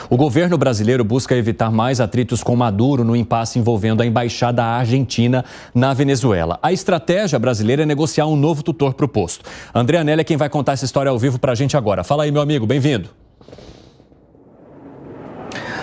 O governo brasileiro busca evitar mais atritos com Maduro no impasse envolvendo a embaixada argentina na Venezuela. A estratégia brasileira é negociar um novo tutor para o posto. André Anelli é quem vai contar essa história ao vivo para a gente agora. Fala aí, meu amigo, bem-vindo.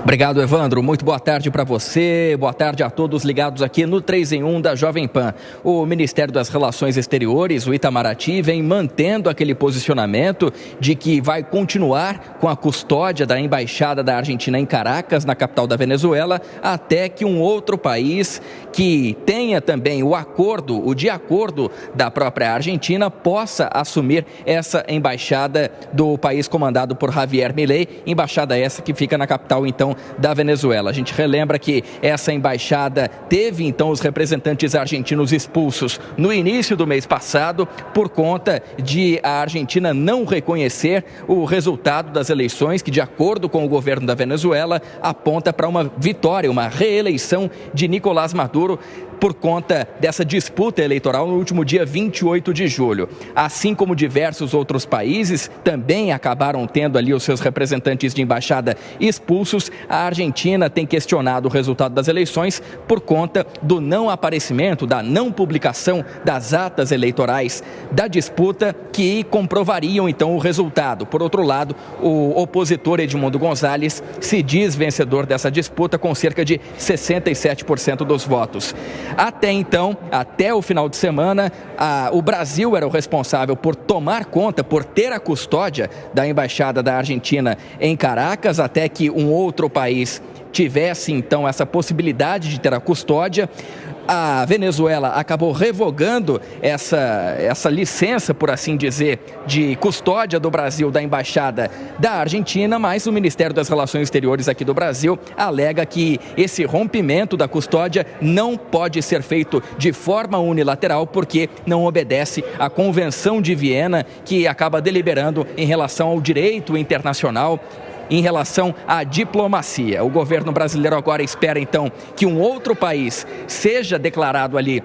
Obrigado, Evandro. Muito boa tarde para você. Boa tarde a todos ligados aqui no 3 em 1 da Jovem Pan. O Ministério das Relações Exteriores, o Itamaraty, vem mantendo aquele posicionamento de que vai continuar com a custódia da embaixada da Argentina em Caracas, na capital da Venezuela, até que um outro país que tenha também o de acordo da própria Argentina, possa assumir essa embaixada do país comandado por Javier Milei, embaixada essa que fica na capital, então, da Venezuela. A gente relembra que essa embaixada teve, então, os representantes argentinos expulsos no início do mês passado por conta de a Argentina não reconhecer o resultado das eleições que, de acordo com o governo da Venezuela, aponta para uma vitória, uma reeleição de Nicolás Maduro por conta dessa disputa eleitoral no último dia 28 de julho. Assim como diversos outros países também acabaram tendo ali os seus representantes de embaixada expulsos, a Argentina tem questionado o resultado das eleições por conta do não aparecimento, da não publicação das atas eleitorais da disputa que comprovariam então o resultado. Por outro lado, o opositor Edmundo Gonzalez se diz vencedor dessa disputa com cerca de 67% dos votos. Até então, até o final de semana, o Brasil era o responsável por tomar conta, por ter a custódia da embaixada da Argentina em Caracas, até que um outro país tivesse então essa possibilidade de ter a custódia. A Venezuela acabou revogando essa licença, por assim dizer, de custódia do Brasil da embaixada da Argentina, mas o Ministério das Relações Exteriores aqui do Brasil alega que esse rompimento da custódia não pode ser feito de forma unilateral porque não obedece à Convenção de Viena, que acaba deliberando em relação ao direito internacional, em relação à diplomacia. O governo brasileiro agora espera, então, que um outro país seja declarado ali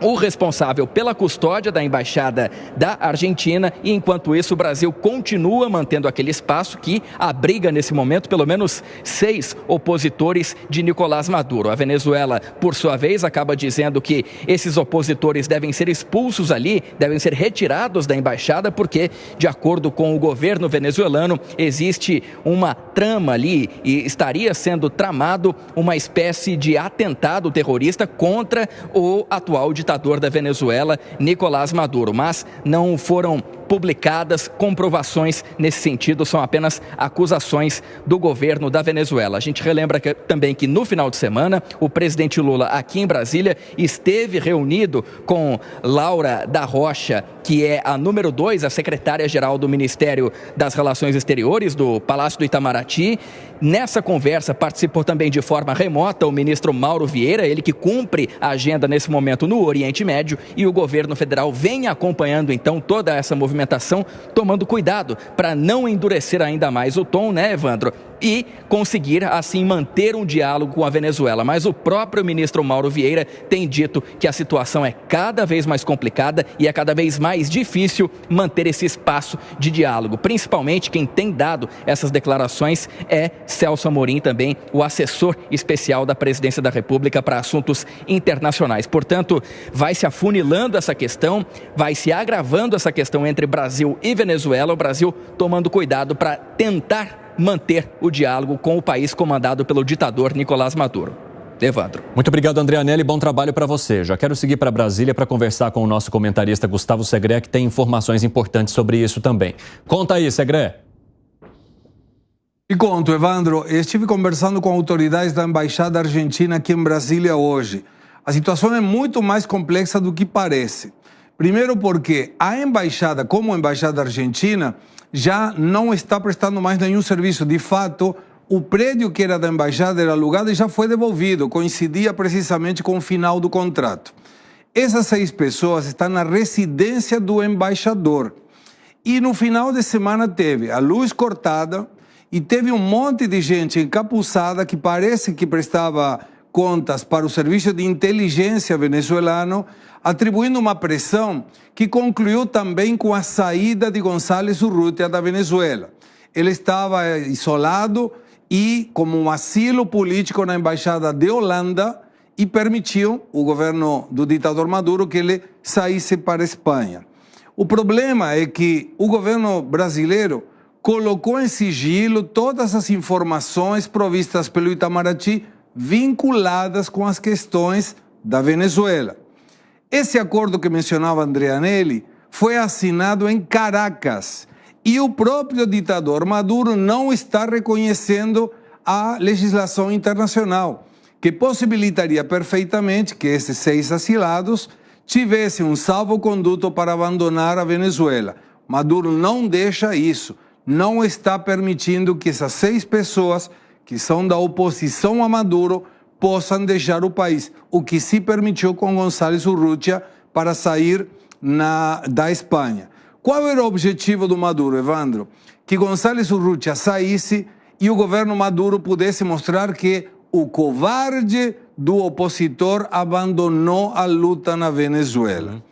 o responsável pela custódia da embaixada da Argentina e, enquanto isso, o Brasil continua mantendo aquele espaço que abriga, nesse momento, pelo menos 6 opositores de Nicolás Maduro. A Venezuela, por sua vez, acaba dizendo que esses opositores devem ser expulsos ali, devem ser retirados da embaixada, porque, de acordo com o governo venezuelano, existe uma trama ali e estaria sendo tramado uma espécie de atentado terrorista contra o atual ditador da Venezuela, Nicolás Maduro, mas não foram publicadas comprovações nesse sentido, são apenas acusações do governo da Venezuela. A gente relembra também que no final de semana, o presidente Lula, aqui em Brasília, esteve reunido com Laura da Rocha, que é a número 2, a secretária-geral do Ministério das Relações Exteriores, do Palácio do Itamaraty. Nessa conversa participou também de forma remota o ministro Mauro Vieira, ele que cumpre a agenda nesse momento no Oriente Médio, e o governo federal vem acompanhando então toda essa movimentação, tomando cuidado para não endurecer ainda mais o tom, né, Evandro? E conseguir, assim, manter um diálogo com a Venezuela. Mas o próprio ministro Mauro Vieira tem dito que a situação é cada vez mais complicada e é cada vez mais difícil manter esse espaço de diálogo. Principalmente quem tem dado essas declarações é Celso Amorim, também o assessor especial da Presidência da República para assuntos internacionais. Portanto, vai se afunilando essa questão, vai se agravando essa questão entre Brasil e Venezuela, o Brasil tomando cuidado para tentar manter o diálogo com o país comandado pelo ditador Nicolás Maduro. Evandro. Muito obrigado, André Anelli. Bom trabalho para você. Já quero seguir para Brasília para conversar com o nosso comentarista Gustavo Segré, que tem informações importantes sobre isso também. Conta aí, Segré. E conto, Evandro. Estive conversando com autoridades da Embaixada Argentina aqui em Brasília hoje. A situação é muito mais complexa do que parece. Primeiro porque a embaixada, como a Embaixada Argentina, já não está prestando mais nenhum serviço. De fato, o prédio que era da embaixada era alugado e já foi devolvido. Coincidia precisamente com o final do contrato. Essas 6 pessoas estão na residência do embaixador. E no final de semana teve a luz cortada e teve um monte de gente encapuçada que parece que prestava contas para o serviço de inteligência venezuelano, atribuindo uma pressão que concluiu também com a saída de González Urrutia da Venezuela. Ele estava isolado e como um asilo político na embaixada de Holanda e permitiu o governo do ditador Maduro que ele saísse para a Espanha. O problema é que o governo brasileiro colocou em sigilo todas as informações provistas pelo Itamaraty vinculadas com as questões da Venezuela. Esse acordo que mencionava André Anelli foi assinado em Caracas e o próprio ditador Maduro não está reconhecendo a legislação internacional, que possibilitaria perfeitamente que esses 6 asilados tivessem um salvo-conduto para abandonar a Venezuela. Maduro não deixa isso, não está permitindo que essas 6 pessoas que são da oposição a Maduro possam deixar o país, o que se permitiu com González Urrutia para sair da Espanha. Qual era o objetivo do Maduro, Evandro? Que González Urrutia saísse e o governo Maduro pudesse mostrar que o covarde do opositor abandonou a luta na Venezuela.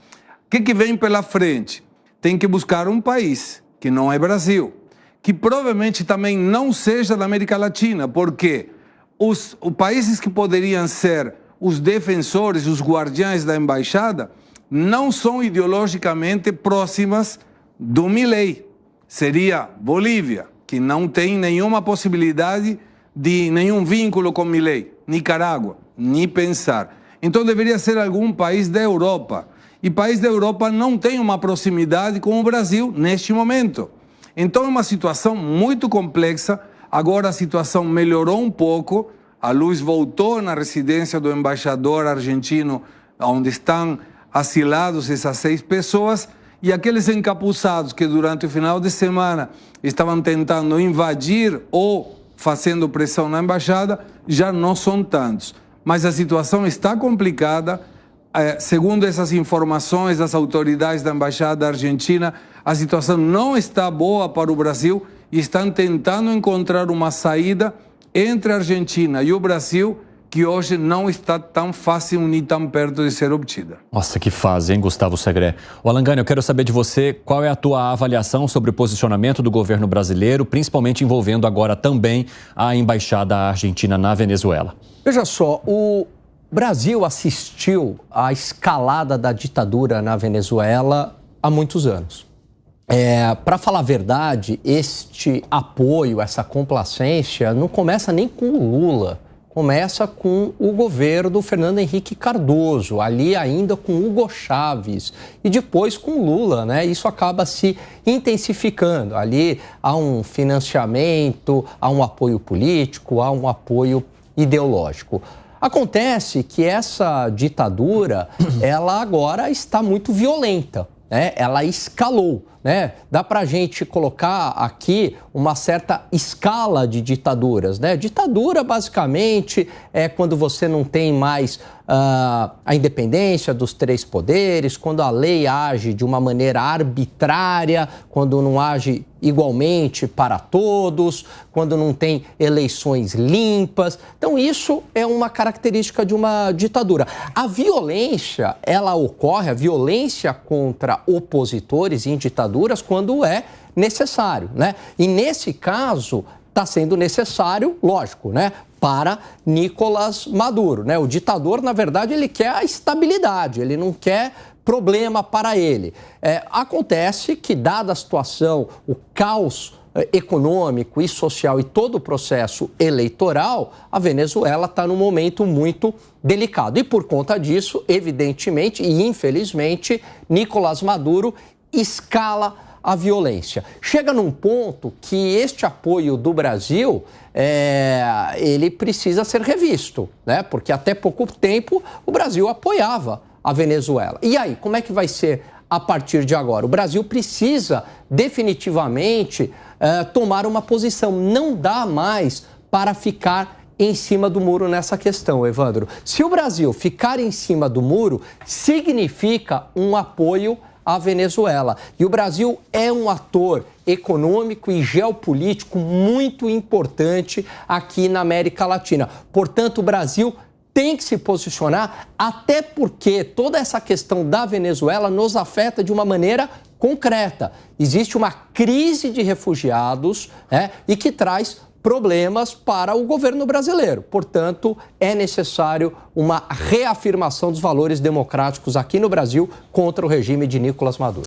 O que vem pela frente? Tem que buscar um país que não é Brasil, que provavelmente também não seja da América Latina, porque os países que poderiam ser os defensores, os guardiães da embaixada, não são ideologicamente próximas do Milei. Seria Bolívia, que não tem nenhuma possibilidade de nenhum vínculo com Milei. Nicarágua, nem pensar. Então deveria ser algum país da Europa. E país da Europa não tem uma proximidade com o Brasil neste momento. Então é uma situação muito complexa. Agora a situação melhorou um pouco. A luz voltou na residência do embaixador argentino, onde estão asilados essas 6 pessoas, e aqueles encapuçados que durante o final de semana estavam tentando invadir ou fazendo pressão na embaixada, já não são tantos. Mas a situação está complicada. Segundo essas informações das autoridades da embaixada argentina, a situação não está boa para o Brasil e estão tentando encontrar uma saída entre a Argentina e o Brasil, que hoje não está tão fácil nem tão perto de ser obtida. Nossa, que fase, hein, Gustavo Segré? O Alangani, eu quero saber de você qual é a tua avaliação sobre o posicionamento do governo brasileiro, principalmente envolvendo agora também a embaixada argentina na Venezuela. Veja só, o Brasil assistiu à escalada da ditadura na Venezuela há muitos anos. Para falar a verdade, este apoio, essa complacência, não começa nem com o Lula. Começa com o governo do Fernando Henrique Cardoso, ali ainda com Hugo Chávez, e depois com Lula, né? Isso acaba se intensificando. Ali há um financiamento, há um apoio político, há um apoio ideológico. Acontece que essa ditadura, ela agora está muito violenta, né? Ela escalou, né? Dá para a gente colocar aqui uma certa escala de ditaduras, né? Ditadura, basicamente, é quando você não tem mais a independência dos 3 poderes, quando a lei age de uma maneira arbitrária, quando não age igualmente para todos, quando não tem eleições limpas. Então, isso é uma característica de uma ditadura. A violência, ela ocorre, a violência contra opositores em ditaduras, quando é necessário, né? E nesse caso, está sendo necessário, lógico, né, para Nicolás Maduro, né? O ditador, na verdade, ele quer a estabilidade, ele não quer problema para ele. Acontece que, dada a situação, o caos econômico e social e todo o processo eleitoral, a Venezuela está num momento muito delicado. E por conta disso, evidentemente e infelizmente, Nicolás Maduro escala a violência. Chega num ponto que este apoio do Brasil, ele precisa ser revisto, né? Porque até pouco tempo o Brasil apoiava a Venezuela. E aí, como é que vai ser a partir de agora? O Brasil precisa definitivamente tomar uma posição. Não dá mais para ficar em cima do muro nessa questão, Evandro. Se o Brasil ficar em cima do muro, significa um apoio à Venezuela. E o Brasil é um ator econômico e geopolítico muito importante aqui na América Latina. Portanto, o Brasil tem que se posicionar, até porque toda essa questão da Venezuela nos afeta de uma maneira concreta. Existe uma crise de refugiados, e que traz problemas para o governo brasileiro. Portanto, é necessário uma reafirmação dos valores democráticos aqui no Brasil contra o regime de Nicolás Maduro.